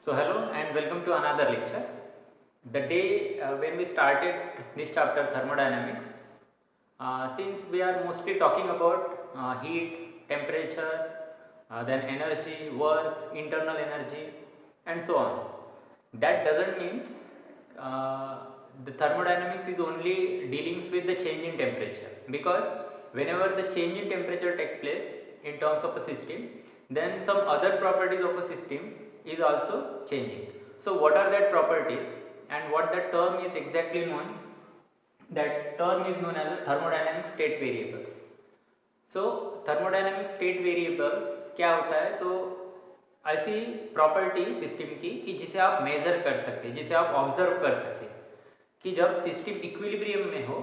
So hello and welcome to another lecture. The day when we started this chapter thermodynamics, since we are mostly talking about heat, temperature, then energy, work, internal energy and so on. That doesn't mean the thermodynamics is only dealing with the change in temperature, because whenever the change in temperature takes place in terms of a system, then some other properties of a system is also changing. So what are that properties and what the term is exactly known? That term is known as a thermodynamic state variables. So thermodynamic state variables क्या होता है? तो ऐसी property system की कि जिसे आप major कर सके, जिसे आप ऑब्जर्व कर सके कि जब सिस्टम इक्विलिब्रियम में हो।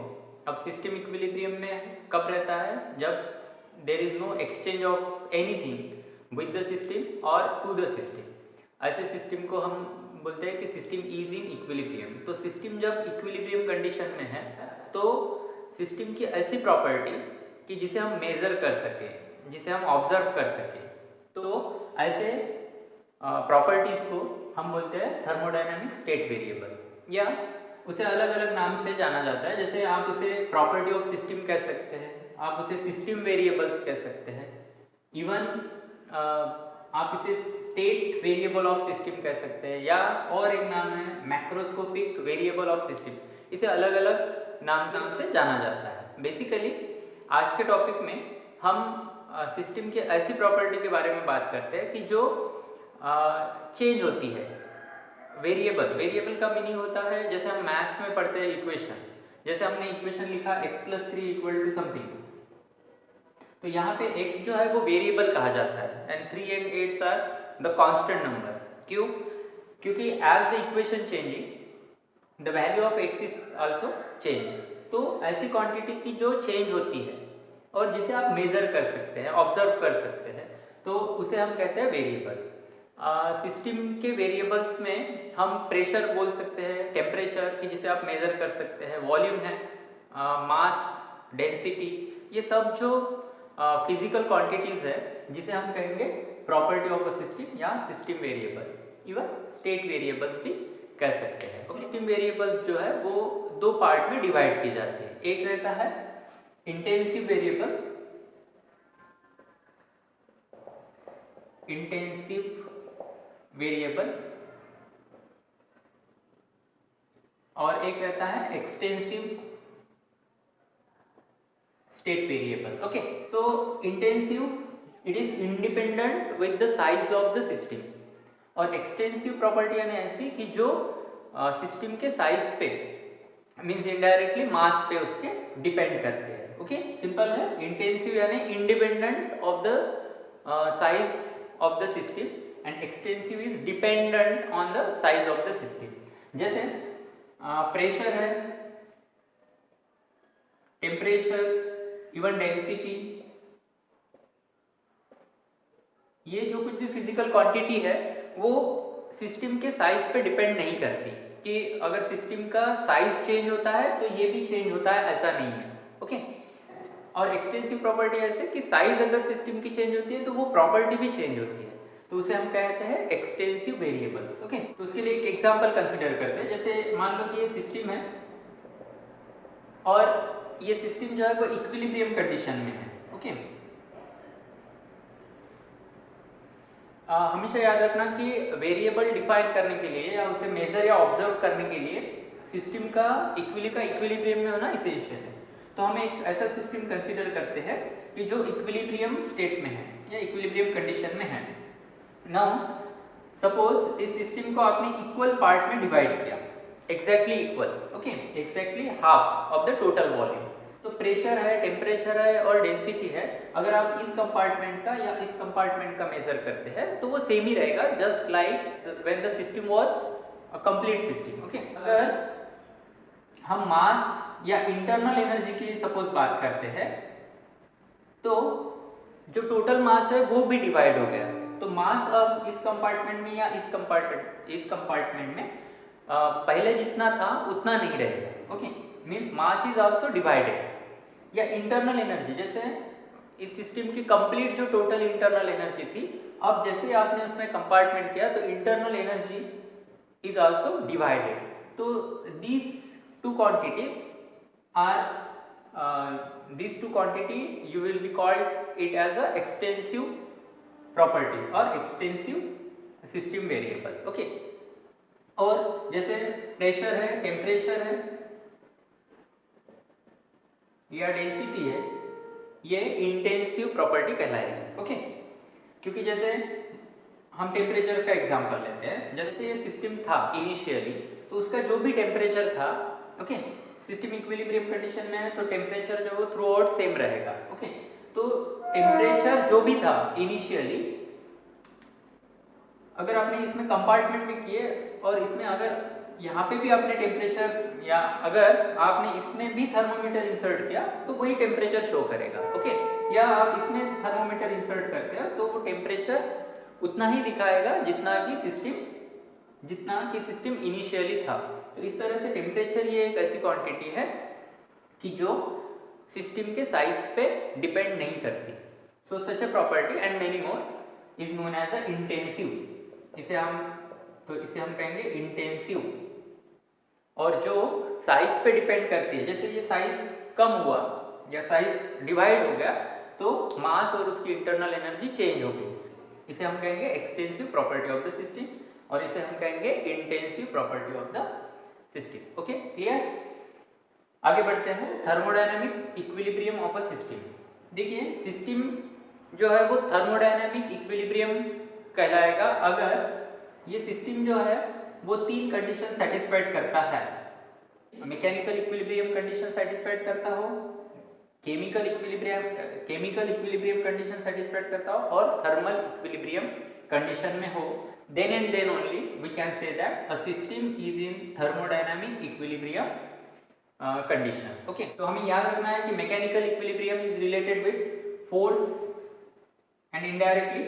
अब सिस्टम इक्विलिब्रियम में कब रहता है? जब there is no exchange of anything with the system और टू द सिस्टम। ऐसे सिस्टम को हम बोलते हैं कि सिस्टम इज इन इक्विलिब्रियम। तो सिस्टम जब इक्विलिब्रियम कंडीशन में है तो सिस्टम की ऐसी प्रॉपर्टी कि जिसे हम मेज़र कर सकें, जिसे हम ऑब्जर्व कर सकें, तो ऐसे प्रॉपर्टीज़ को हम बोलते हैं थर्मोडायनामिक स्टेट वेरिएबल, या उसे अलग अलग नाम से जाना जाता है। जैसे आप उसे प्रॉपर्टी ऑफ सिस्टम कह सकते हैं, आप उसे सिस्टम वेरिएबल्स कह सकते हैं, इवन आप इसे स्टेट वेरिएबल ऑफ सिस्टम कह सकते हैं, या और एक नाम है मैक्रोस्कोपिक वेरिएबल ऑफ सिस्टम। इसे अलग अलग नाम से जाना जाता है। बेसिकली आज के टॉपिक में हम सिस्टम की ऐसी प्रॉपर्टी के बारे में बात करते हैं कि जो चेंज होती है। वेरिएबल का मीनिंग होता है, जैसे हम मैथ्स में पढ़ते हैं इक्वेशन, जैसे हमने इक्वेशन लिखा x+3 = समथिंग, तो यहाँ पे x जो है वो वेरिएबल कहा जाता है and 3 and 8 are the constant number. क्यों? क्योंकि as the equation changing the value of x is also change. तो ऐसी क्वांटिटी की जो चेंज होती है और जिसे आप मेजर कर सकते हैं, ऑब्जर्व कर सकते हैं, तो उसे हम कहते हैं वेरिएबल। सिस्टम के वेरिएबल्स में हम प्रेशर बोल सकते हैं, टेम्परेचर की जिसे आप मेजर कर सकते हैं, वॉल्यूम है, मास, डेंसिटी, ये सब जो फिजिकल क्वांटिटीज है जिसे हम कहेंगे प्रॉपर्टी ऑफ अ सिस्टम या system variable, even state variables भी कह सकते हैं। तो सिस्टम वेरिएबल्स जो है वो दो पार्ट में डिवाइड की जाती है। एक रहता है इंटेंसिव वेरिएबल, और एक रहता है एक्सटेंसिव स्टेट वेरिएबल। ओके, तो intensive it is independent with the size of the system, और एक्सटेंसिव प्रॉपर्टी यानी ऐसी कि जो सिस्टम के साइज पे मीन्स इनडायरेक्टली मास पे उसके डिपेंड करते हैं। ओके, सिंपल है। इंटेंसिव यानी independent of the size of the system and extensive is dependent on the size of the system. जैसे प्रेशर है, टेम्परेचर, इवन डेंसिटी, ये जो कुछ भी फिजिकल क्वांटिटी है वो सिस्टम के साइज पे डिपेंड नहीं करती कि अगर सिस्टम का साइज चेंज होता है तो ये भी चेंज होता है, ऐसा नहीं है। ओके, और एक्सटेंसिव प्रॉपर्टी ऐसे कि साइज अगर सिस्टम की चेंज होती है तो वो प्रॉपर्टी भी चेंज होती है, तो उसे हम कहते हैं एक्सटेंसिव वेरिएबल्स। ओके, तो उसके लिए एक एग्जांपल कंसिडर करते हैं। जैसे मान लो कि ये सिस्टम है और ये सिस्टम जो है वो इक्विलिब्रियम कंडीशन में है। ओके, हमेशा याद रखना कि वेरिएबल डिफाइन करने के लिए या उसे मेजर या ऑब्जर्व करने के लिए सिस्टम का इक्विलिब्रियम में होना इसेंशियल है। तो हम एक ऐसा सिस्टम कंसीडर करते हैं कि जो इक्विलिब्रियम स्टेट में है या इक्विलिब्रियम कंडीशन में है। नाउ सपोज इस सिस्टम को आपने इक्वल पार्ट में डिवाइड किया, exactly equal, okay, exactly half of the total volume. तो प्रेशर है, टेम्परेचर है और डेंसिटी है, अगर आप इस कंपार्टमेंट का या इस कंपार्टमेंट का मेजर करते हैं तो वो सेम ही रहेगा, just like when the system was a complete system. Okay, अगर हम मास या इंटरनल एनर्जी की सपोज बात करते हैं तो जो टोटल मास है वो भी डिवाइड हो गया। तो मास अब इस कंपार्टमेंट में या इस कंपार्टमेंट में पहले जितना था उतना नहीं रहेगा। Okay, means mass is also divided. या इंटरनल एनर्जी, जैसे इस सिस्टम की कंप्लीट जो टोटल इंटरनल एनर्जी थी, अब जैसे आपने उसमें कंपार्टमेंट किया तो internal energy is also divided. तो these two quantities are these two quantity you will be called it as a extensive properties or extensive system variable। Okay, और जैसे प्रेशर है, टेम्परेचर है या डेंसिटी है, ये इंटेंसिव प्रॉपर्टी कहलाएगी। Okay, क्योंकि जैसे हम टेम्परेचर का एग्जांपल लेते हैं, जैसे ये सिस्टम था इनिशियली तो उसका जो भी टेम्परेचर था, ओके, सिस्टम इक्विलिब्रियम कंडीशन में है तो टेम्परेचर जो वो थ्रू आउट सेम रहेगा। ओके, तो टेम्परेचर जो भी था इनिशियली, अगर आपने इसमें कंपार्टमेंट भी किए और इसमें अगर यहाँ पे भी आपने टेम्परेचर या अगर आपने इसमें भी थर्मोमीटर इंसर्ट किया तो वही टेम्परेचर शो करेगा। ओके, या आप इसमें थर्मोमीटर इंसर्ट करते हैं तो वो टेम्परेचर उतना ही दिखाएगा जितना कि सिस्टम इनिशियली था। तो इस तरह से टेम्परेचर ये एक ऐसी क्वांटिटी है कि जो सिस्टम के साइज पे डिपेंड नहीं करती। So such a property and many more is known as a intensive. इसे हम कहेंगे इंटेंसिव, और जो साइज पे डिपेंड करती है, जैसे ये साइज कम हुआ या साइज डिवाइड हो गया तो मास और उसकी इंटरनल एनर्जी चेंज हो गई। इसे हम कहेंगे extensive property of the system और इसे हम कहेंगे intensive property of the system. Okay, clear? आगे बढ़ते हैं, thermodynamic equilibrium of a system. देखिए, सिस्टम जो है वो थर्मोडायनामिक इक्विलिब्रियम कहलाएगा अगर ये सिस्टम जो है वो तीन कंडीशन सेटिस्फाइड करता है। मैकेनिकल इक्विलिब्रियम कंडीशन सेटिस्फाइड करता हो, केमिकल इक्विलिब्रियम कंडीशन सेटिस्फाइड करता हो और थर्मल इक्विलिब्रियम कंडीशन में हो, then and then only we can say that a system is in thermodynamic equilibrium condition। okay, तो हमें याद रखना है कि mechanical equilibrium is related with force and indirectly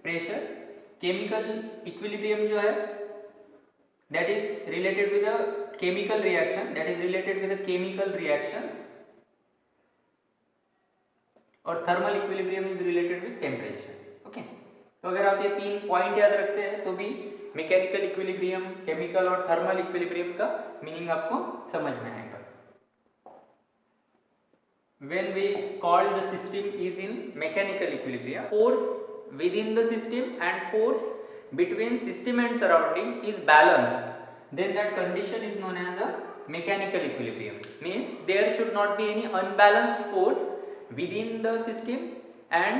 pressure. Chemical equilibrium जो है that is related with a chemical reaction, that is related with the chemical reactions, और thermal equilibrium is related with temperature. Okay, तो अगर आप ये तीन point याद रखते हैं तो भी मैकेनिकल इक्विलिब्रियम, केमिकल और थर्मल इक्विलिब्रियम का मीनिंग आपको समझ में आएगा। When we call the system is in mechanical equilibrium, force within the system and force between system and surrounding is balanced, then that condition is known as a mechanical equilibrium। Means there should not be any unbalanced force within the system and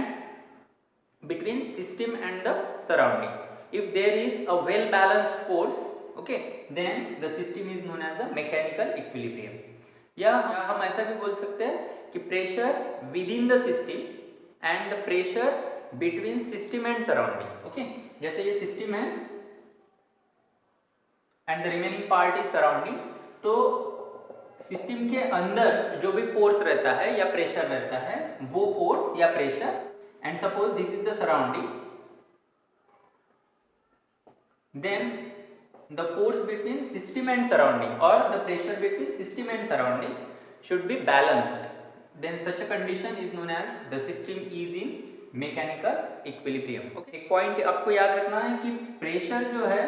between system and the surrounding। If there is a well balanced force, okay, then the system is known as a mechanical equilibrium। या हम ऐसा भी बोल सकते हैं कि pressure with in the system and the pressure between system and surrounding. Okay, जैसे ये सिस्टम है and the remaining part is surrounding, तो सिस्टम के अंदर जो भी फोर्स रहता है या प्रेशर रहता है वो फोर्स या pressure, and suppose this is the surrounding, then the force between system and surrounding or the pressure between system and surrounding should be balanced, then such a condition is known as the system is in mechanical equilibrium। okay, एक point आपको याद रखना है कि pressure जो है,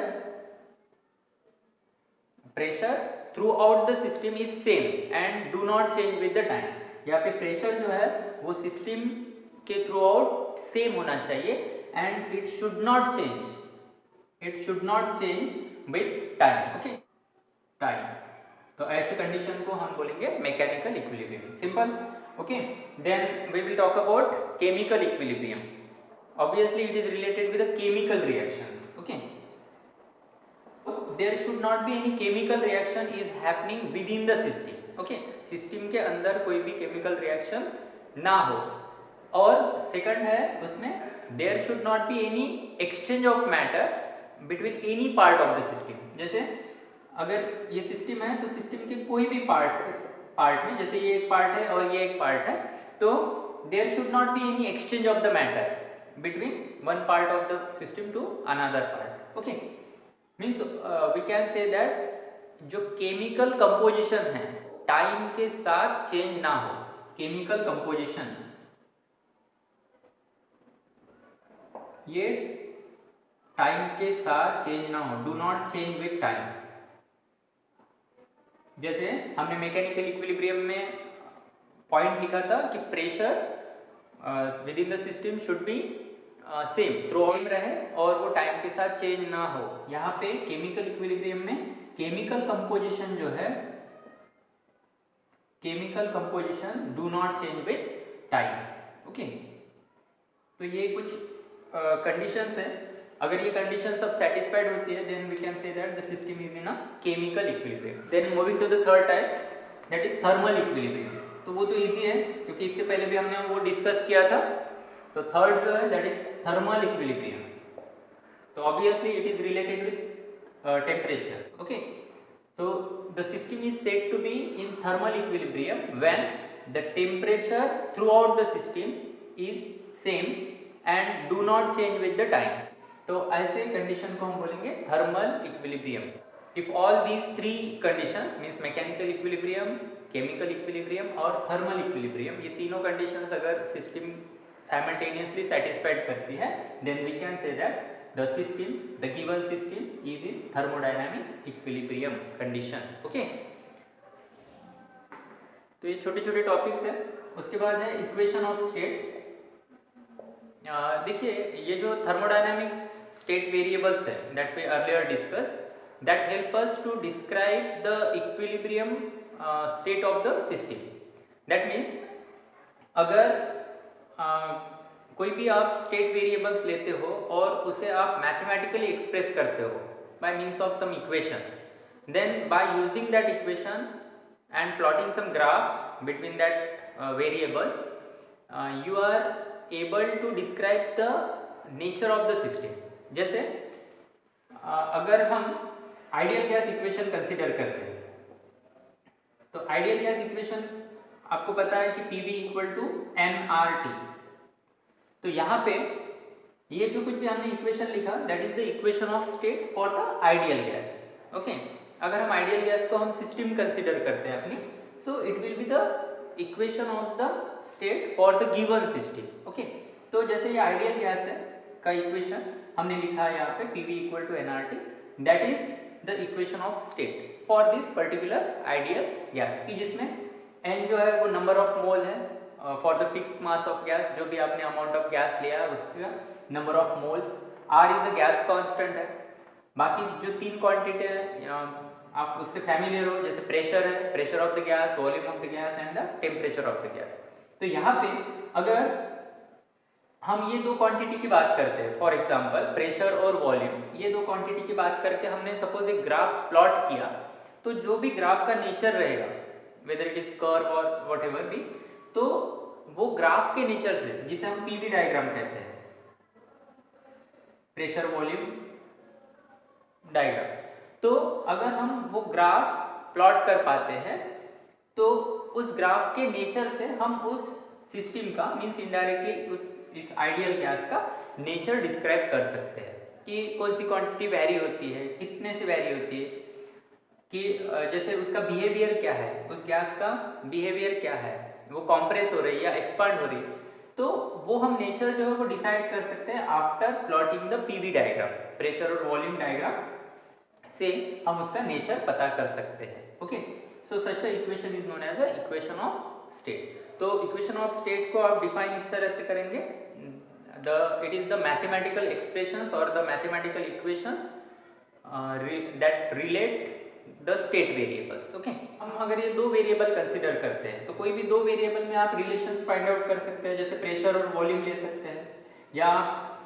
pressure through out the system is same and do not change with the time. यहाँ पे प्रेशर जो है वो सिस्टम के थ्रू आउट सेम होना चाहिए and it should not change with time. Okay, time, तो ऐसे कंडीशन को हम बोलेंगे mechanical equilibrium. Simple. Okay, then we will talk about chemical equilibrium. Obviously it is related with the chemical reactions. Okay, there should not be any chemical reaction is happening within the system. Okay, system के अंदर कोई भी chemical reaction ना हो। और second है उसमें there should not be any exchange of matter between any part of the system. जैसे अगर ये सिस्टम है तो सिस्टम के कोई भी पार्ट में, जैसे ये एक पार्ट है और ये एक पार्ट है, तो there should not be any exchange of the matter between one part of the system to another part. Okay, means we can say that जो केमिकल कंपोजिशन है टाइम के साथ चेंज ना हो। केमिकल कंपोजिशन ये time के साथ change ना हो, do not change with time. जैसे हमने मैकेनिकल इक्विलिब्रियम में पॉइंट लिखा था कि pressure with in the system should be same through out रहे और वो टाइम के साथ चेंज ना हो। यहाँ पे केमिकल इक्विलिब्रियम में केमिकल कंपोजिशन जो है, chemical composition do not change with time. Okay, तो ये कुछ कंडीशंस है। अगर ये कंडीशन सब सेटिस्फाइड होती है then we can say that the system is in a chemical equilibrium. Then moving to the third type, that is thermal equilibrium. तो वो तो इजी है क्योंकि इससे पहले भी हमने वो डिस्कस किया था। तो थर्ड जो है दैट इज थर्मल इक्विलिब्रियम। तो obviously it is related with temperature. Okay, so the system is said to be in thermal equilibrium when the temperature throughout the system is same and do not change with the time। तो ऐसे condition को हम बोलेंगे thermal equilibrium. If all these three conditions means mechanical equilibrium, chemical equilibrium और thermal equilibrium, ये तीनों कंडीशंस अगर सिस्टम साइमल्टेनियसली सेटिस्फाइड करती है then we can say that the system, the given system is in thermodynamic equilibrium condition। okay, तो ये छोटे छोटे टॉपिक्स है। उसके बाद है इक्वेशन ऑफ स्टेट। देखिए ये जो थर्मोडायनामिक्स स्टेट वेरिएबल्स है that we earlier discuss, that help us to describe the equilibrium state of the system. That means अगर कोई भी आप स्टेट वेरिएबल्स लेते हो और उसे आप मैथमेटिकली एक्सप्रेस करते हो by means of some equation, then by using that equation and plotting some graph between that variables you are able to describe the nature of the system. जैसे अगर हम आइडियल गैस इक्वेशन कंसिडर करते हैं तो ideal gas equation आपको पता है कि PV इक्वल टू nRT। तो यहाँ पे ये जो कुछ भी हमने इक्वेशन लिखा that is the equation of state for the ideal gas. Okay, अगर हम आइडियल गैस को हम सिस्टम कंसिडर करते हैं अपनी, so it will be the equation of the state for the given system. Okay, तो जैसे ये आइडियल गैस है का इक्वेशन हमने लिखा है यहाँ पे PV equal to nRT, that is the equation of state for this particular ideal gas की, जिसमें n जो है वो नंबर ऑफ मोल है for the fixed mass of gas, जो भी आपने अमाउंट ऑफ गैस लिया है उसका number of moles, R is the gas constant है। बाकी जो तीन क्वांटिटी है आप उससे फैमिलियर हो, जैसे प्रेशर है, pressure of the gas, volume of the gas and the temperature of the gas. तो यहाँ पे अगर हम ये दो क्वांटिटी की बात करते हैं, फॉर एग्जांपल प्रेशर और वॉल्यूम, ये दो क्वांटिटी की बात करके हमने सपोज एक ग्राफ प्लॉट किया, तो जो भी ग्राफ का नेचर रहेगा वेदर इट इज कर्व और व्हाटएवर भी, तो वो ग्राफ के नेचर से, जिसे हम PV डायग्राम कहते हैं, प्रेशर वॉल्यूम डायग्राम, तो अगर हम वो ग्राफ प्लॉट कर पाते हैं तो उस ग्राफ के नेचर से हम उस सिस्टम का मींस इनडायरेक्टली इस आइडियल गैस का नेचर डिस्क्राइब कर सकते हैं कि कौन सी क्वांटिटी वेरी होती है, कितने से वेरी होती है, कि जैसे उसका बिहेवियर क्या है, उस गैस का बिहेवियर क्या है, वो कॉम्प्रेस हो रही है या एक्सपांड हो रही है, तो वो हम नेचर जो है वो डिसाइड कर सकते हैं after plotting the PV diagram. Pressure और वॉल्यूम डायग्राम से हम उसका नेचर पता कर सकते हैं। Okay, so such a equation is known as a equation of state. तो इक्वेशन ऑफ स्टेट को आप डिफाइन इस तरह से करेंगे, it is the mathematical expressions और the mathematical equations that relate the state variables. Okay, हम अगर ये दो वेरिएबल कंसिडर करते हैं तो कोई भी दो वेरिएबल में आप रिलेशंस फाइंड आउट कर सकते हैं, जैसे प्रेशर और वॉल्यूम ले सकते हैं, या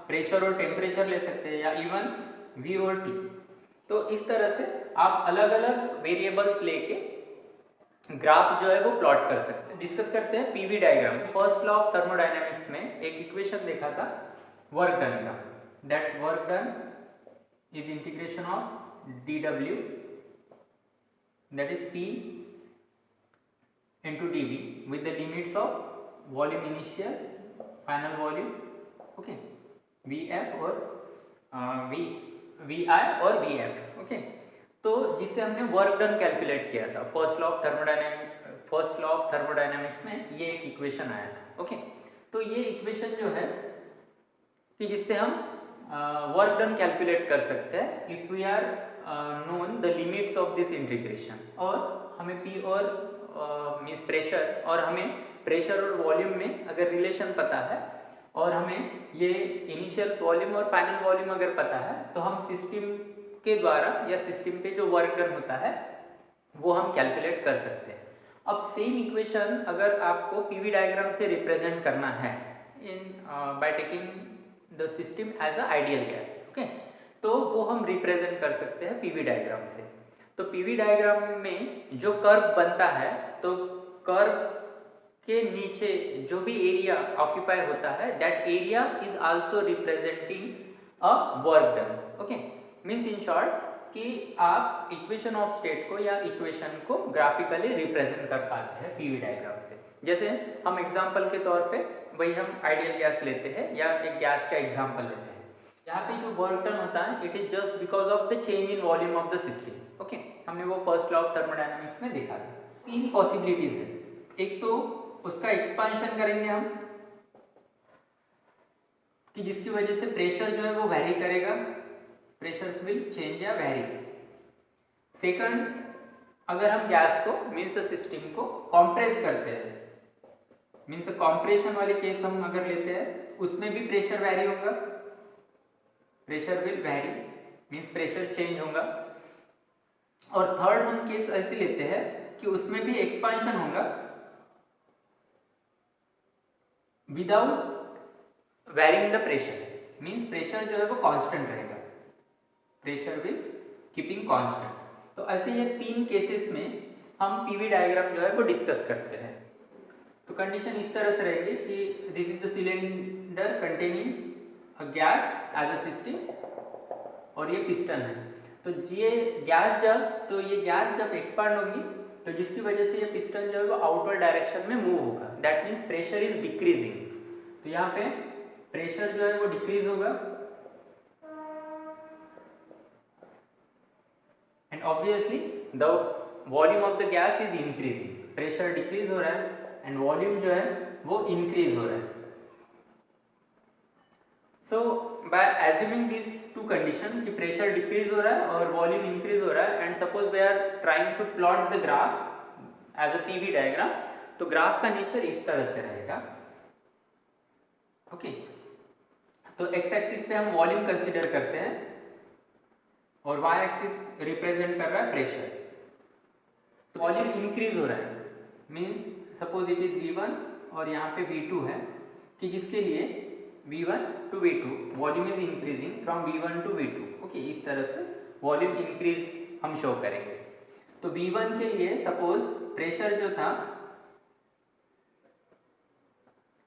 प्रेशर और टेम्परेचर ले सकते हैं, या इवन V और T। तो इस तरह से आप अलग अलग वेरिएबल्स लेके ग्राफ जो है वो प्लॉट कर सकते हैं। डिस्कस करते हैं PV diagram. First law of thermodynamics में एक इक्वेशन देखा था वर्क डन का, that work done is integration of dW, that is P into dV with the limits of volume initial, final volume, okay, Vf और Vi और Vf, okay। तो जिससे हमने वर्क डन कैलकुलेट किया था फर्स्ट लॉ ऑफ थर्मोडायनेमिक्स में, ये एक इक्वेशन आया था। ओके, तो ये इक्वेशन जो है कि जिससे हम वर्क डन कैलकुलेट कर सकते हैं if we are known the limits of this integration. और हमें पी और मीन्स प्रेशर, और हमें प्रेशर और वॉल्यूम में अगर रिलेशन पता है और हमें ये इनिशियल वॉल्यूम और फाइनल वॉल्यूम अगर पता है तो हम सिस्टम के द्वारा या सिस्टम पे जो वर्क डन होता है वो हम कैलकुलेट कर सकते हैं। अब सेम इक्वेशन अगर आपको पीवी डायग्राम से रिप्रेजेंट करना है in by taking the system as a ideal gas, okay, तो वो हम रिप्रेजेंट कर सकते हैं पीवी डायग्राम से। तो पीवी डायग्राम में जो कर्व बनता है, तो कर्व के नीचे जो भी एरिया ऑक्यूपाई होता है that area is also representing a work done, okay. Means in short कि आप इक्वेशन ऑफ स्टेट को या इक्वेशन को ग्राफिकली रिप्रेजेंट कर पाते हैं पीवी डायग्राम से। जैसे हम एग्जांपल के तौर पे वही हम आइडियल गैस लेते हैं या एक गैस का एग्जांपल लेते हैं। यहाँ पे जो वर्क डन होता है it is just because of the change in volume of the system, okay. हमने वो फर्स्ट लॉ ऑफ थर्मोडायनामिक्स में देखा था। तीन पॉसिबिलिटीज है। एक तो उसका एक्सपांशन करेंगे हम कि जिसकी वजह से प्रेशर जो है वो वेरी करेगा, प्रेशर विल चेंज या वेरी। सेकंड, अगर हम गैस को मीन्स सिस्टम को कॉम्प्रेस करते हैं, मीन्स कॉम्प्रेशन वाले केस हम अगर लेते हैं उसमें भी प्रेशर वेरी होगा, pressure will very means pressure change होगा। और थर्ड हम केस ऐसे लेते हैं कि उसमें भी एक्सपांशन होगा without varying the pressure, means pressure जो है वो कांस्टेंट रहेगा, प्रेशर विल कीपिंग कांस्टेंट। तो ऐसे ये तीन केसेस में हम पीवी डायग्राम जो है वो डिस्कस करते हैं। तो कंडीशन इस तरह से रहेगी कि this is the cylinder containing a gas as a system और ये पिस्टन है। तो ये गैस जब एक्सपांड होगी तो जिसकी वजह से ये पिस्टन जो है वो आउटवर्ड डायरेक्शन में मूव होगा, that means pressure is decreasing. तो यहाँ पे प्रेशर जो है वो डिक्रीज होगा and obviously the volume of the gas is increasing. Pressure decrease हो रहा है एंड वॉल्यूम जो है वो इंक्रीज हो रहा है। So by assuming this two condition कि प्रेशर डिक्रीज हो रहा है और वॉल्यूम इंक्रीज हो रहा है and suppose we are trying to plot the graph as a PV diagram, तो ग्राफ का नेचर इस तरह से रहेगा, ओके। तो एक्स एक्सिस पे हम वॉल्यूम कंसीडर करते हैं और वाई एक्सिस रिप्रेजेंट कर रहा है प्रेशर। तो वॉल्यूम इंक्रीज हो रहा है means suppose it is V1 और यहाँ पे V2 है कि जिसके लिए V1 to V2 volume is increasing from V1 to V2, okay. इस तरह से वॉल्यूम इंक्रीज हम शो करेंगे। तो V1 के लिए सपोज प्रेशर जो था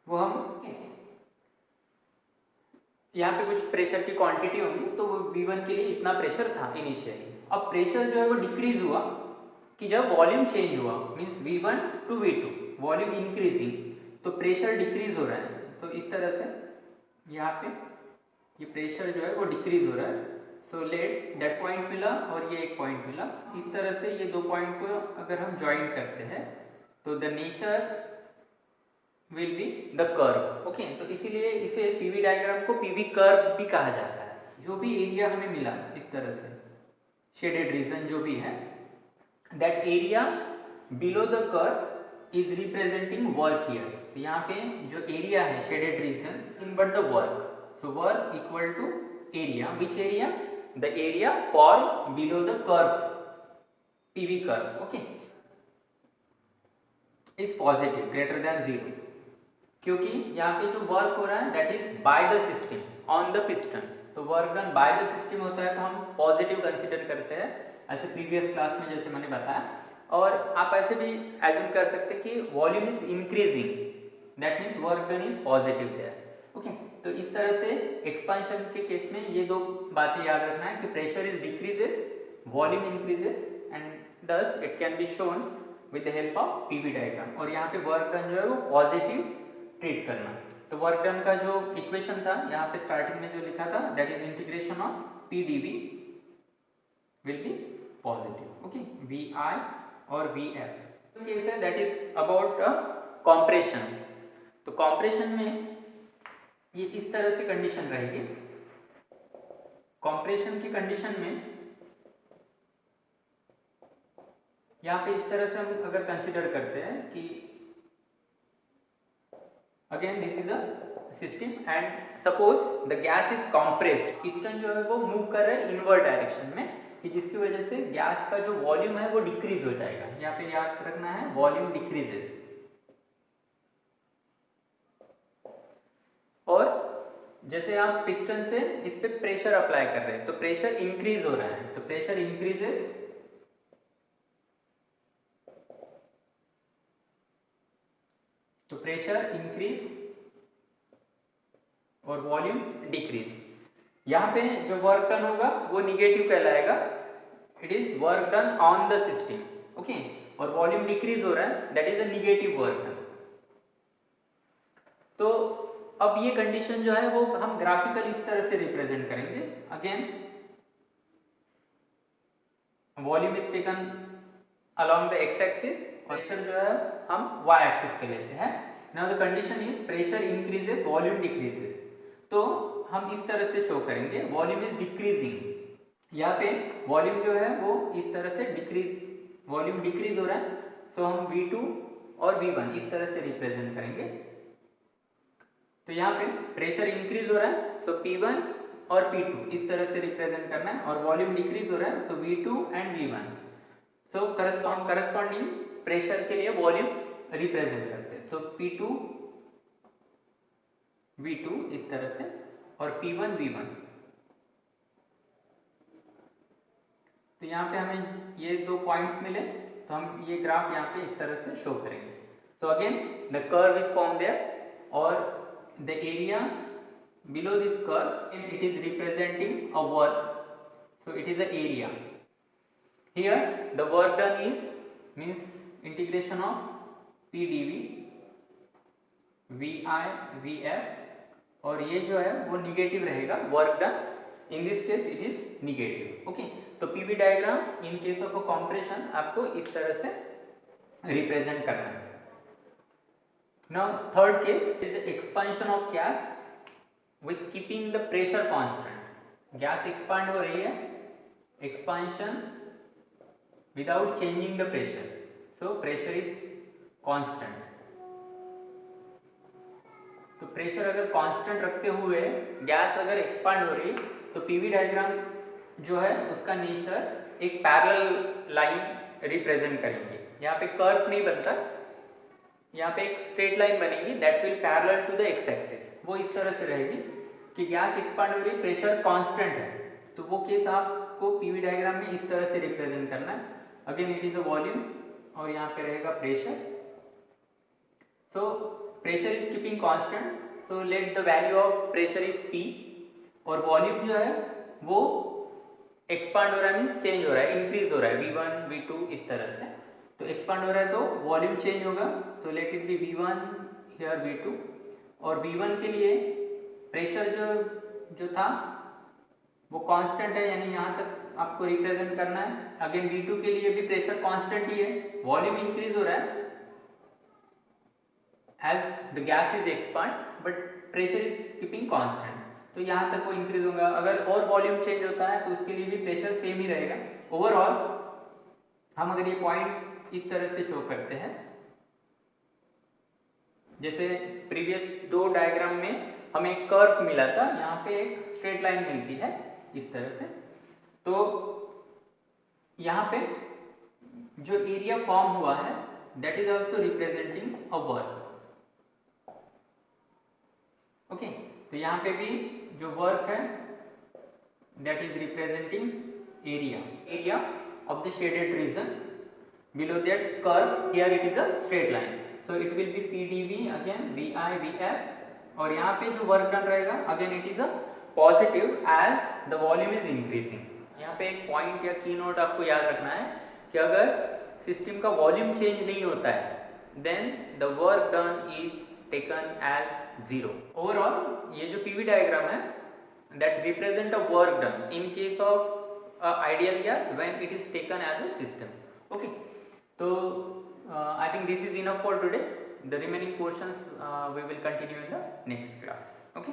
वो हम यहाँ पे कुछ प्रेशर की क्वांटिटी होगी, तो V1 के लिए इतना प्रेशर था इनिशियली। अब प्रेशर जो है वो डिक्रीज हुआ कि जब वॉल्यूम चेंज हुआ, means V1 to V2 volume increasing, तो प्रेशर डिक्रीज हो रहा है। तो इस तरह से यहाँ पे ये प्रेशर जो है वो डिक्रीज हो रहा है। सो लेट दैट पॉइंट मिला और ये एक पॉइंट मिला। इस तरह से ये दो पॉइंट को अगर हम ज्वाइन करते हैं तो the nature will be the curve, okay. तो इसीलिए इसे पीवी डायग्राम को पीवी कर्व भी कहा जाता है। जो भी एरिया हमें मिला इस तरह से शेडेड रीजन जो भी है, that area below the curve is representing work here. तो यहाँ पे जो एरिया है shaded region in but the work, so work equal to area, which area, the area form below the curve, PV curve, okay, is positive greater than 0, क्योंकि यहाँ पे जो work हो रहा है that is by the system on the piston. तो work done by the system होता है तो हम पॉजिटिव कंसीडर करते हैं, ऐसे प्रीवियस क्लास में जैसे मैंने बताया। और आप ऐसे भी एज्यूम कर सकते हैं कि volume is increasing, that means work done is positive there, okay. तो इस तरह से एक्सपांशन के केस में ये दो बातें याद रखना है कि pressure is decreases, volume increases and thus it can be shown with the help of PV diagram. और यहाँ पे वर्क डन जो है वो पॉजिटिव ट्रीट करना। तो वर्क डन का जो इक्वेशन था यहाँ पे स्टार्टिंग में जो लिखा था that is integration of PdV will be positive, okay, Vi और Vf। केस है दैट इज अबाउट कंप्रेशन। तो कंप्रेशन में ये इस तरह से कंडीशन रहेगी। कंप्रेशन की कंडीशन में यहाँ पे इस तरह से हम अगर कंसिडर करते हैं कि again this is a system and suppose the gas is compressed, piston जो है वो मूव कर रहा है इनवर्ड डायरेक्शन में, कि जिसकी वजह से गैस का जो वॉल्यूम है वो डिक्रीज हो जाएगा। यहाँ पे याद रखना है वॉल्यूम डिक्रीजेस। और जैसे आप पिस्टन से इस पे प्रेशर अप्लाई कर रहे हैं तो प्रेशर इंक्रीज हो रहा है, तो प्रेशर इंक्रीजेस तो प्रेशर इंक्रीज और वॉल्यूम डिक्रीज। यहां पे जो वर्क डन होगा वो निगेटिव कहलाएगा, it is work done on the system, okay. और वॉल्यूम डिक्रीज हो रहा है, that is a negative work done. तो अब ये कंडीशन जो है वो हम ग्राफिकल इस तरह से रिप्रेजेंट करेंगे। Again volume is taken along the x axis, pressure जो है हम वाई एक्सिस पे लेते हैं। Now the condition is pressure increases volume decreases, तो हम इस तरह से शो करेंगे वॉल्यूम इज डिक्रीजिंग। यहाँ पे वॉल्यूम जो है वो इस तरह से डिक्रीज, वॉल्यूम डिक्रीज हो रहा है, सो हम V2 और V1 इस तरह से रिप्रेजेंट करेंगे। तो यहाँ पे प्रेशर इंक्रीज हो रहा है, सो P1 और P2 इस तरह से रिप्रेजेंट करना है, और वॉल्यूम डिक्रीज हो रहा है, सो V2 and V1। So corresponding pressure के लिए वॉल्यूम रिप्रेजेंट करते हैं, तो P2 V2 इस तरह से और P1 V1। तो यहाँ पे हमें ये दो पॉइंट्स मिले, तो हम ये ग्राफ यहाँ पे इस तरह से शो करेंगे। So again the curve is form there, और the area below this curve and it is representing a work, so it is a area. Here the work done is means integration of P dV Vi Vf, और ये जो है वो negative रहेगा, work done in this case it is negative, okay. तो PV diagram in case of a compression आपको इस तरह से रिप्रेजेंट करना है। Now third case is the expansion of gas with keeping the pressure constant. Gas expand हो रही है, expansion without changing the pressure, so pressure is constant. तो प्रेशर अगर कांस्टेंट रखते हुए गैस अगर एक्सपांड हो रही, तो पीवी डायग्राम जो है उसका नेचर एक पैरेलल लाइन रिप्रेजेंट करेंगे। यहाँ पे कर्व नहीं बनता, यहाँ पे एक स्ट्रेट लाइन बनेगी that will parallel to the x axis. वो इस तरह से रहेगी कि गैस एक्सपांड हो रही, प्रेशर कांस्टेंट है, तो वो केस आपको पीवी डायग्राम में इस तरह से रिप्रेजेंट करना है। Again it is a volume और यहाँ पे रहेगा pressure, so pressure is keeping constant, so let the value of pressure is P, और वॉल्यूम जो है वो एक्सपांड हो रहा है मीन्स चेंज हो रहा है, इंक्रीज हो रहा है, V1 V2 इस तरह से। तो एक्सपांड हो रहा है तो वॉल्यूम चेंज होगा, so let it be V1 here V2, और V1 के लिए प्रेशर जो था वो कांस्टेंट है, यानी यहाँ तक आपको रिप्रेजेंट करना है। अगेन V2 के लिए भी प्रेशर कांस्टेंट ही है, वॉल्यूम इंक्रीज हो रहा है as the gas is expand but pressure is keeping constant, तो यहाँ तक वो इंक्रीज होगा। अगर और वॉल्यूम चेंज होता है तो उसके लिए भी प्रेशर सेम ही रहेगा। ओवरऑल हम अगर ये पॉइंट इस तरह से शो करते हैं, जैसे प्रीवियस दो डायग्राम में हमें एक कर्व मिला था, यहाँ पे एक स्ट्रेट लाइन मिलती है इस तरह से। तो यहाँ पे जो एरिया फॉर्म हुआ है that is also representing a work, okay. तो यहाँ पे भी जो वर्क है that is representing area of the shaded region below that curve, here it is a straight line, so it will be PdV again Vi Vf, और यहाँ पे जो वर्क डन रहेगा again it is a positive as the volume is increasing. यहाँ पे एक point या की नोट आपको याद रखना है कि अगर सिस्टम का वॉल्यूम चेंज नहीं होता है then the work done is taken as 0। Overall ये जो पीवी डायग्राम है that represent a work done in case of ideal gas when it is taken as a system, okay. So I think this is enough for today. The remaining portions we will continue in the next class. Okay.